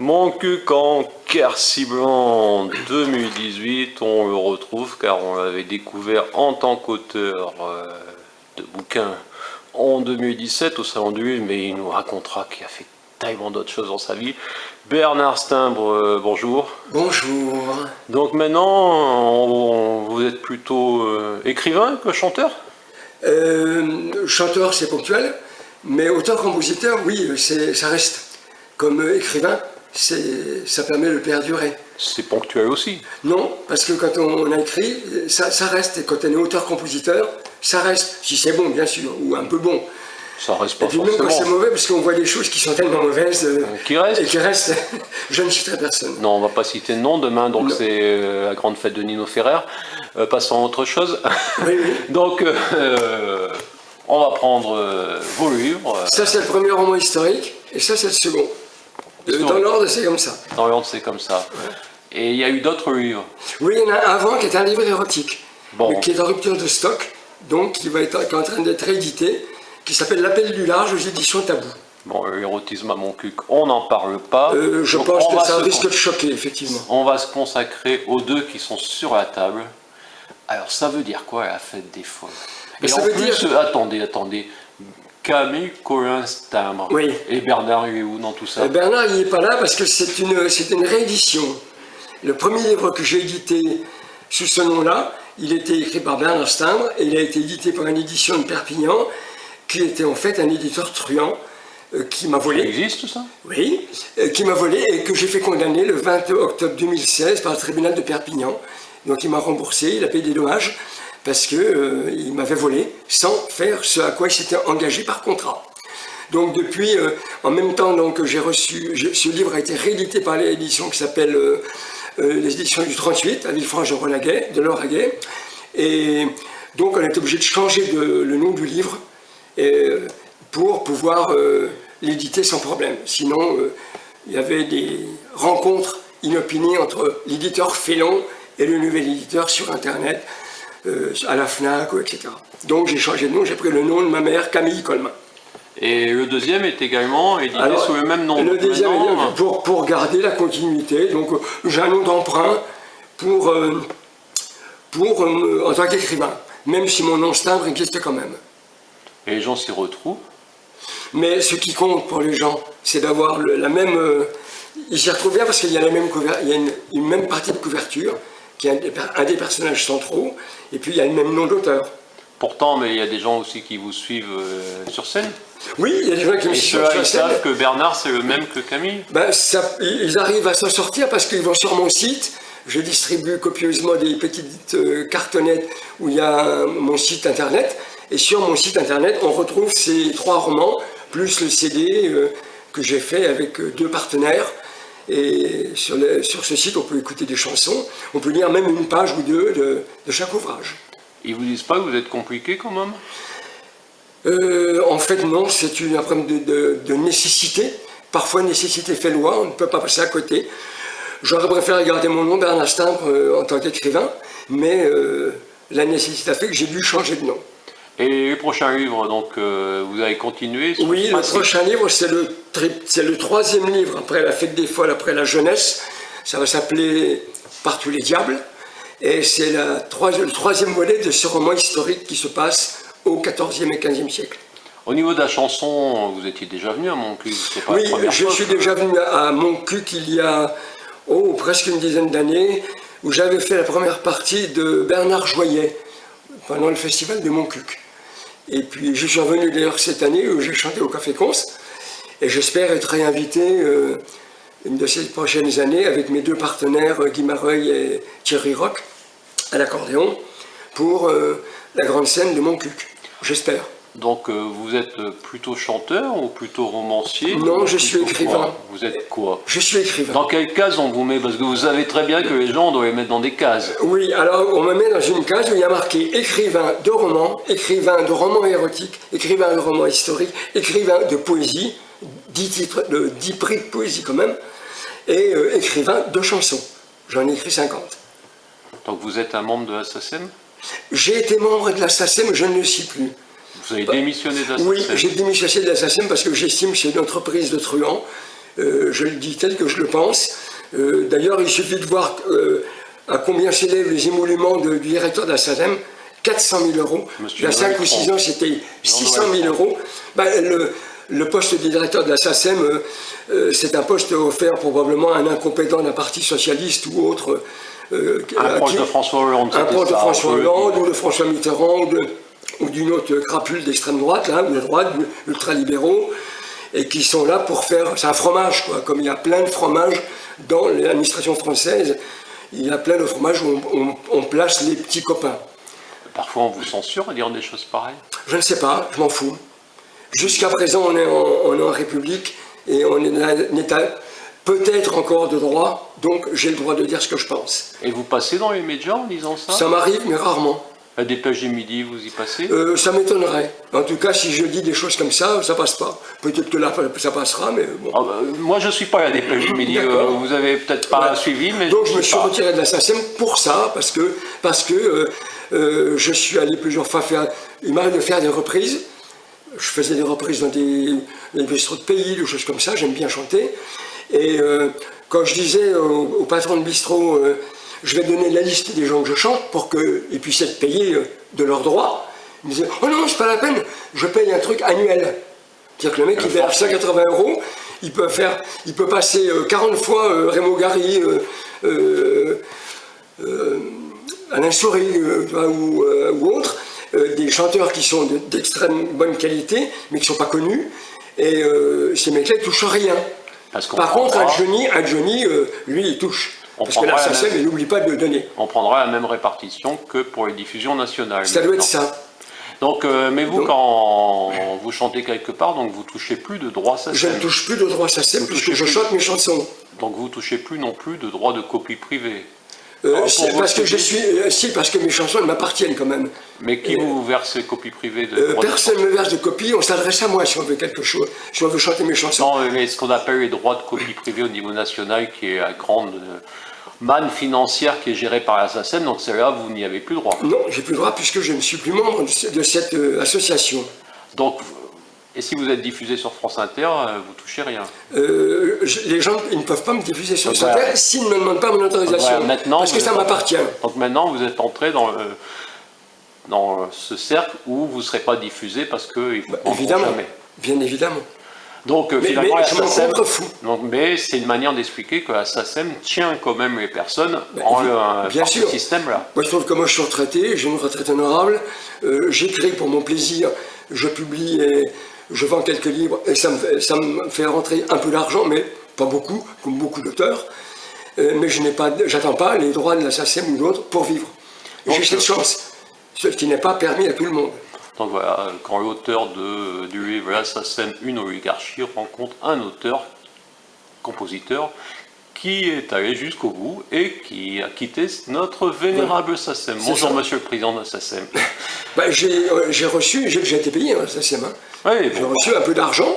Mon cul en Quercy Blanc 2018, on le retrouve car on l'avait découvert en tant qu'auteur de bouquins en 2017 au Salon du Livre, mais il nous racontera qu'il a fait tellement d'autres choses dans sa vie. Bernard Stimbre, bonjour. Bonjour. Donc maintenant, vous êtes plutôt écrivain que chanteur? Chanteur, c'est ponctuel, mais auteur-compositeur, oui, ça reste. Comme écrivain, ça permet de perdurer. C'est ponctuel aussi. Non, parce que quand on a écrit, ça reste. Et quand on est auteur-compositeur, ça reste. Si c'est bon, bien sûr, ou un peu bon. Ça reste pas et puis forcément. même quand c'est mauvais, parce qu'on voit des choses qui sont tellement mauvaises qui restent. et qui restent, je ne citerai personne. Non, on va pas citer de nom. Demain, donc c'est la grande fête de Nino Ferrer. Passons à autre chose. Oui, oui. Donc, on va prendre vos livres. Ça, c'est le premier roman historique, et ça, c'est le second. Dans l'ordre, c'est comme ça. Dans l'ordre, c'est comme ça. Ouais. Et il y a eu d'autres livres. Oui, il y en a un avant qui est un livre érotique, bon. Qui est en rupture de stock, donc qui est en train d'être édité, qui s'appelle L'Appel du Large aux éditions Tabou. Bon, l'érotisme à mon cul, on n'en parle pas. Je pense que ça risque de choquer, effectivement. On va se consacrer aux deux qui sont sur la table. Alors, ça veut dire quoi, la fête des folles? Et ça en veut plus, dire... attendez. Camille Collin-Stimbre. Oui. Et Bernard, il est où dans tout ça? Bernard, il n'est pas là parce que c'est une réédition. Le premier livre que j'ai édité sous ce nom-là, il était écrit par Bernard Stimbre et il a été édité par une édition de Perpignan qui était en fait un éditeur truand qui m'a volé. Ça existe ça? Oui, qui m'a volé et que j'ai fait condamner le 20 octobre 2016 par le tribunal de Perpignan. Donc il m'a remboursé, il a payé des dommages parce qu'il m'avait volé sans faire ce à quoi il s'était engagé par contrat. Donc depuis, en même temps donc, j'ai reçu, ce livre a été réédité par l'édition qui s'appelle les éditions du 38 à Villefranche-de-Laguet, et donc on est obligé de changer le nom du livre pour pouvoir l'éditer sans problème. Sinon, il y avait des rencontres inopinées entre l'éditeur félon et le nouvel éditeur sur Internet, à la FNAC, etc. Donc j'ai changé de nom, j'ai pris le nom de ma mère, Camille Colmin. Et le deuxième est également édité sous le même nom. Le deuxième, pour garder la continuité, donc j'ai un nom d'emprunt en tant qu'écrivain, même si mon nom Stimbre existe quand même. Et les gens s'y retrouvent. Mais ce qui compte pour les gens, c'est d'avoir la même... ils s'y retrouvent bien parce qu'il y a, il y a une même partie de couverture, qui est un des personnages centraux, et puis il y a le même nom d'auteur. Pourtant, mais il y a des gens aussi qui vous suivent sur scène. Oui, il y a des gens qui me suivent sur scène. Ils savent que Bernard, c'est le même que Camille. Ils arrivent à s'en sortir parce qu'ils vont sur mon site. Je distribue copieusement des petites cartonnettes où il y a mon site internet. Et sur mon site internet, on retrouve ces 3 romans, plus le CD que j'ai fait avec 2 partenaires. Et sur ce site, on peut écouter des chansons, on peut lire même une page ou 2 de chaque ouvrage. Ils vous disent pas que vous êtes compliqué quand même? En fait, non, c'est un problème de nécessité. Parfois, nécessité fait loi, on ne peut pas passer à côté. J'aurais préféré garder mon nom, Bernard Stimbre, en tant qu'écrivain, mais la nécessité a fait que j'ai dû changer de nom. Et le prochain livre, donc, vous allez continuer sur Oui, le prochain livre, c'est le 3e livre, après La Fête des Folles, après la jeunesse. Ça va s'appeler Par tous les diables. Et c'est le 3e volet de ce roman historique qui se passe au XIVe et XVe siècle. Au niveau de la chanson, vous étiez déjà venu à Montcuq? Oui, je suis déjà venu à Montcuq il y a presque une dizaine d'années, où j'avais fait la première partie de Bernard Joyet, pendant le festival de Montcuq. Et puis je suis revenu d'ailleurs cette année où j'ai chanté au Café Cons, et j'espère être réinvité une de ces prochaines années avec mes 2 partenaires, Guy Mareuil et Thierry Roch, à l'accordéon, pour la grande scène de Montcuq, j'espère. Donc vous êtes plutôt chanteur ou plutôt romancier? Non, je suis écrivain. Quoi? Vous êtes quoi? Je suis écrivain. Dans quelle case on vous met? Parce que vous savez très bien que les gens doivent les mettre dans des cases. Oui, alors on me met dans une case où il y a marqué écrivain de romans érotiques, écrivain de romans historiques, écrivain de poésie, 10 prix de poésie quand même, et écrivain de chansons. J'en ai écrit 50. Donc vous êtes un membre de la SACEM? J'ai été membre de la SACEM, je ne le suis plus. Vous avez démissionné de la SACEM? Oui, j'ai démissionné de la SACEM parce que j'estime que c'est une entreprise de truands Je le dis tel que je le pense. D'ailleurs, il suffit de voir à combien s'élèvent les émoluments du directeur de la SACEM. 400 000 euros. Il y a 5 ou 6 ans, c'était 600 000 euros. Le poste de directeur de la SACEM, c'est un poste offert probablement à un incompétent d'un parti socialiste ou autre. Un proche de François Hollande. Un proche de François Hollande ou de François Mitterrand ou d'une autre crapule d'extrême droite, là, ou de droite, ultralibéraux, et qui sont là pour faire... C'est un fromage, quoi. Comme il y a plein de fromages dans l'administration française, il y a plein de fromages où on place les petits copains. Parfois, on vous censure à dire des choses pareilles? Je ne sais pas, je m'en fous. Jusqu'à présent, on est en République et on est un État peut-être encore de droit, donc j'ai le droit de dire ce que je pense. Et vous passez dans les médias en disant ça? Ça m'arrive, mais rarement. La Dépêche du Midi, vous y passez? Ça m'étonnerait. En tout cas, si je dis des choses comme ça passe pas. Peut-être que là, ça passera, mais bon. Moi, je ne suis pas à la Dépêche du Midi. Vous avez peut-être pas suivi, mais... Donc, je me suis retiré de la SACEM pour ça, parce que je suis allé plusieurs fois faire... Il m'arrive de faire des reprises. Je faisais des reprises dans des bistrots de pays, des choses comme ça. J'aime bien chanter. Et quand je disais au patron de bistrot... je vais donner la liste des gens que je chante pour qu'ils puissent être payés de leurs droits. Il me disait, oh non, c'est pas la peine, je paye un truc annuel. C'est-à-dire que le mec, il verse 180 €, il peut passer 40 fois Raymond Gary, Alain Souris ou autres, des chanteurs qui sont d'extrême bonne qualité, mais qui ne sont pas connus, et ces mecs-là ne touchent rien. Par contre, un Johnny, lui, il touche. Parce que la SACEM, elle n'oublie pas de le donner. On prendra la même répartition que pour les diffusions nationales. Ça doit être ça. Donc, mais vous, quand vous chantez quelque part, donc vous touchez plus de droits SACEM. Je ne touche plus de droits SACEM puisque je chante mes chansons. Donc vous touchez plus non plus de droits de copie privée. Parce que mes chansons, elles m'appartiennent quand même. Mais qui vous verse les copies privées de personne ne me verse de copies, on s'adresse à moi si on veut quelque chose, si on veut chanter mes chansons. Non, mais ce qu'on appelle les droits de copie privée au niveau national, qui est la grande manne financière qui est gérée par la SACEM, donc celle-là, vous n'y avez plus droit. Non, j'ai plus droit puisque je ne suis plus membre de cette association. Donc, et si vous êtes diffusé sur France Inter, vous touchez rien? Les gens, ils ne peuvent pas me diffuser sur France Inter s'ils ne me demandent pas mon autorisation, parce que ça m'appartient. Donc maintenant, vous êtes entré dans ce cercle où vous ne serez pas diffusé parce qu'ils ne vous évidemment, jamais. Bien évidemment. Donc finalement, mais je m'en contrefous. Mais c'est une manière d'expliquer que la SACEM tient quand même les personnes bien sûr. Ce système-là. Moi je trouve que moi je suis retraité, j'ai une retraite honorable, j'écris pour mon plaisir, je publie et je vends quelques livres et ça me fait rentrer un peu d'argent, mais pas beaucoup, comme beaucoup d'auteurs. Mais je j'attends pas les droits de la SACEM ou d'autres pour vivre. J'ai cette chance, ce qui n'est pas permis à tout le monde. Donc voilà, quand l'auteur du livre La SACEM, une oligarchie rencontre un auteur, compositeur, qui est allé jusqu'au bout et qui a quitté notre vénérable SACEM. Bonjour Monsieur le Président de la SACEM. J'ai reçu, j'ai déjà été payé la SACEM. Oui, j'ai reçu un peu d'argent.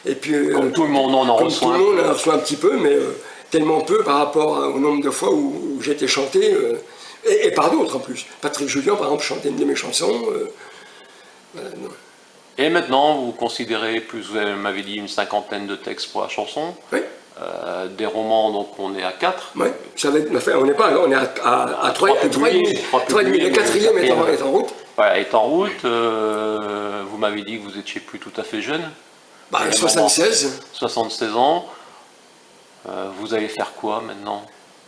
Et puis, comme tout le monde en reçoit. Comme tout le monde en reçoit un petit peu, mais tellement peu par rapport au nombre de fois où j'ai été chanté, et par d'autres en plus. Patrick Julien, par exemple, chantait une de mes chansons. Et maintenant, vous considérez, vous m'avez dit une cinquantaine de textes pour la chanson. Oui. Des romans, donc on est à 4. Oui, ça va être, on est à 3,5. Le quatrième est en route. Voilà, est en route. Vous m'avez dit que vous étiez plus tout à fait jeune. 76. 76 ans. Vous allez faire quoi maintenant?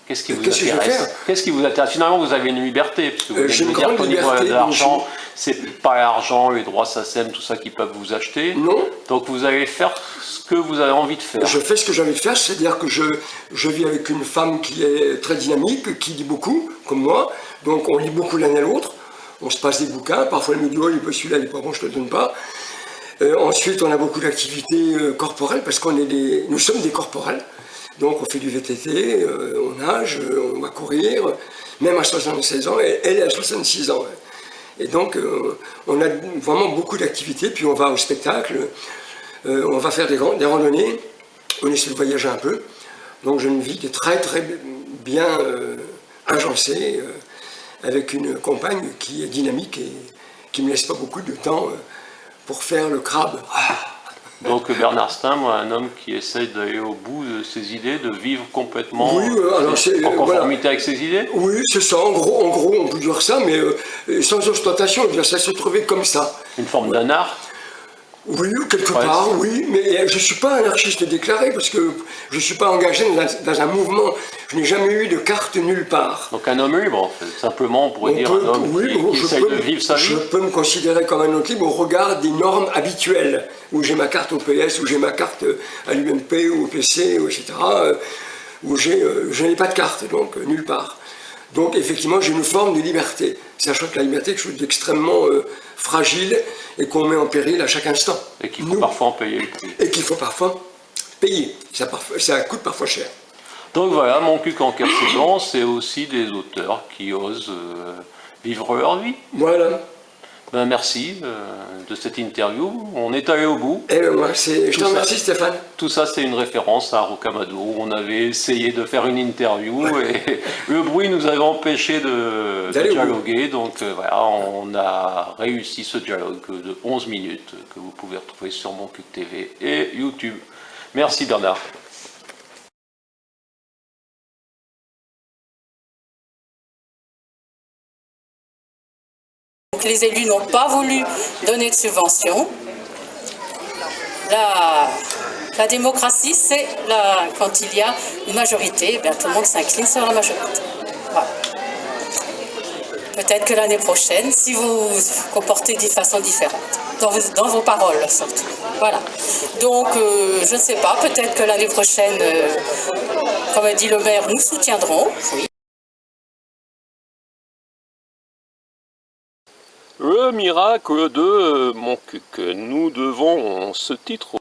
Qu'est-ce qui vous intéresse? Qu'est-ce qui vous intéresse? Finalement, vous avez une liberté, parce que vous j'ai une grande liberté. De l'argent, c'est pas l'argent, les droits SACEM, tout ça qui peuvent vous acheter. Non. Donc vous allez faire ce que vous avez envie de faire. Je fais ce que j'ai envie de faire, c'est-à-dire que je vis avec une femme qui est très dynamique, qui lit beaucoup, comme moi. Donc on lit beaucoup l'un à l'autre. On se passe des bouquins. Parfois elle me dit, oh, celui-là, il n'est pas bon, je ne te le donne pas. Ensuite, on a beaucoup d'activités corporelles, parce nous sommes des corporels. Donc on fait du VTT, on nage, on va courir, même à 76 ans, et elle est à 66 ans. Et donc on a vraiment beaucoup d'activités, puis on va au spectacle, on va faire des randonnées, on essaie de voyager un peu. Donc j'ai une vie qui est très très bien agencée, avec une compagne qui est dynamique et qui ne me laisse pas beaucoup de temps pour faire le crabe. Donc Bernard Stein, moi, un homme qui essaie d'aller au bout de ses idées, de vivre complètement Oui, alors c'est, en conformité voilà. avec ses idées. Oui, c'est ça, en gros, on peut dire ça, mais sans ostentation, je veux dire, ça se trouvait comme ça. Une forme d'un art. Oui, quelque Ouais, part, oui, mais je ne suis pas anarchiste déclaré parce que je ne suis pas engagé dans un mouvement. Je n'ai jamais eu de carte nulle part. Donc un homme libre, en fait. Simplement, on pourrait dire un homme qui essaye de vivre sa vie. Je peux me considérer comme un homme libre au regard des normes habituelles, où j'ai ma carte au PS, où j'ai ma carte à l'UMP ou au PC, etc., où je n'ai pas de carte, donc nulle part. Donc effectivement, j'ai une forme de liberté, sachant que la liberté est quelque chose d'extrêmement fragile et qu'on met en péril à chaque instant. Et qu'il faut parfois en payer le prix. Et qu'il faut parfois payer. Ça coûte parfois cher. Donc voilà, Mon cul cancer c'est blanc, c'est aussi des auteurs qui osent vivre leur vie. Voilà. Ben merci de cette interview. On est allé au bout. Et moi, je te remercie Stéphane. Tout ça, c'est une référence à Rocamadour. On avait essayé de faire une interview et le bruit nous avait empêché de dialoguer. Donc voilà, on a réussi ce dialogue de 11 minutes que vous pouvez retrouver sur Mon Cul TV et YouTube. Merci Bernard. Les élus n'ont pas voulu donner de subventions. La démocratie, c'est quand il y a une majorité, eh bien, tout le monde s'incline sur la majorité. Voilà. Peut-être que l'année prochaine, si vous vous comportez de façon différente, dans vos paroles surtout. Voilà. Donc, je ne sais pas, peut-être que l'année prochaine, comme a dit le maire, nous soutiendrons. Oui. Le miracle de Mon Cuc. Nous devons ce titre